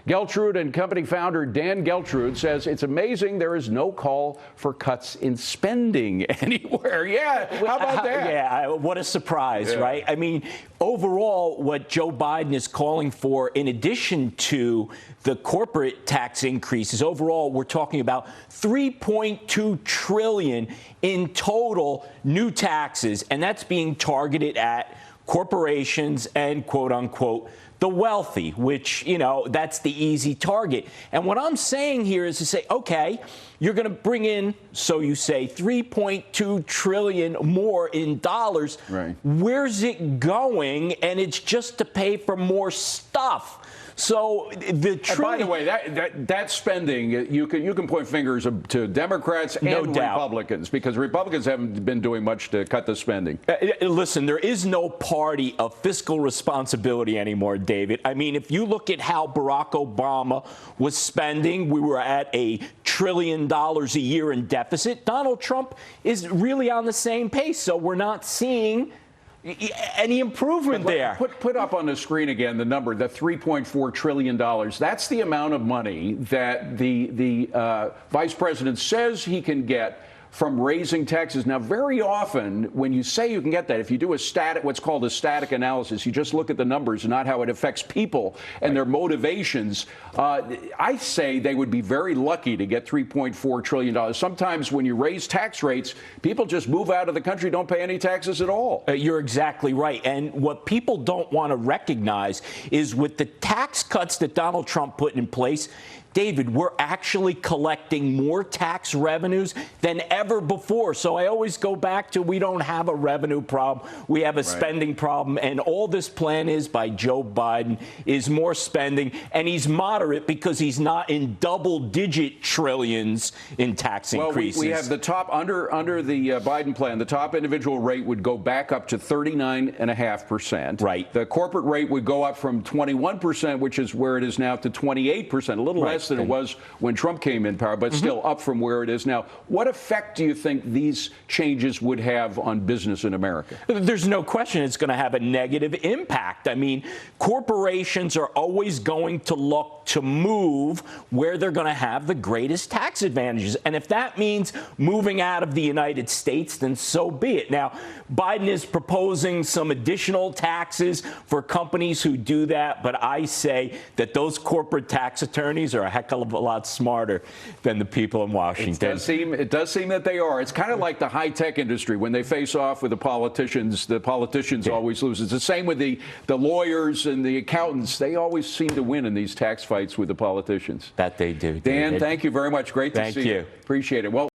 Geltrude and company founder Dan Geltrude says it's amazing there is no call for cuts in spending anywhere. Yeah, how about that? Yeah, what a surprise, right? I mean, overall, what Joe Biden is calling for, in addition to the corporate tax increases, overall, we're talking about $3.2 trillion in total new taxes, and that's being targeted at corporations and, quote unquote, the wealthy, which, you know, that's the easy target. And what I'm saying here is to say, OK, you're going to bring in, so you say, $3.2 trillion more in dollars. Right. Where's it going? And it's just to pay for more stuff. So the by the way, that spending, you can point fingers to Democrats and Republicans, because Republicans haven't been doing much to cut the spending. Listen, there is no party of fiscal responsibility anymore, David. I mean, if you look at how Barack Obama was spending, we were at $1 trillion a year in deficit. Donald Trump is really on the same pace, so we're not seeing any improvement there. Put up on the screen again the number, the $3.4 trillion. That's the amount of money that the vice president says he can get from raising taxes. Now, very often, when you say you can get that, if you do what's called a static analysis, you just look at the numbers and not how it affects people and their motivations. I say they would be very lucky to get $3.4 trillion. Sometimes when you raise tax rates, people just move out of the country, don't pay any taxes at all. You're exactly right. And what people don't want to recognize is with the tax cuts that Donald Trump put in place, David, we're actually collecting more tax revenues than ever before. So I always go back to, we don't have a revenue problem. We have a spending problem. And all this plan is by Joe Biden is more spending. And he's moderate because he's not in double-digit trillions in tax increases. Well, we have the top, under the Biden plan, the top individual rate would go back up to 39.5%. Right. The corporate rate would go up from 21%, which is where it is now, to 28%, a little less than it was when Trump came in power, but still up from where it is now. What effect do you think these changes would have on business in America? There's no question it's going to have a negative impact. I mean, corporations are always going to look to move where they're going to have the greatest tax advantages. And if that means moving out of the United States, then so be it. Now, Biden is proposing some additional taxes for companies who do that. But I say that those corporate tax attorneys are a heck of a lot smarter than the people in Washington. It does seem that they are. It's kind of like the high-tech industry. When they face off with the politicians always lose. It's the same with the lawyers and the accountants. They always seem to win in these tax fights with the politicians. That they do. Dan, thank you very much. Great to see you. Thank you. Appreciate it. Well.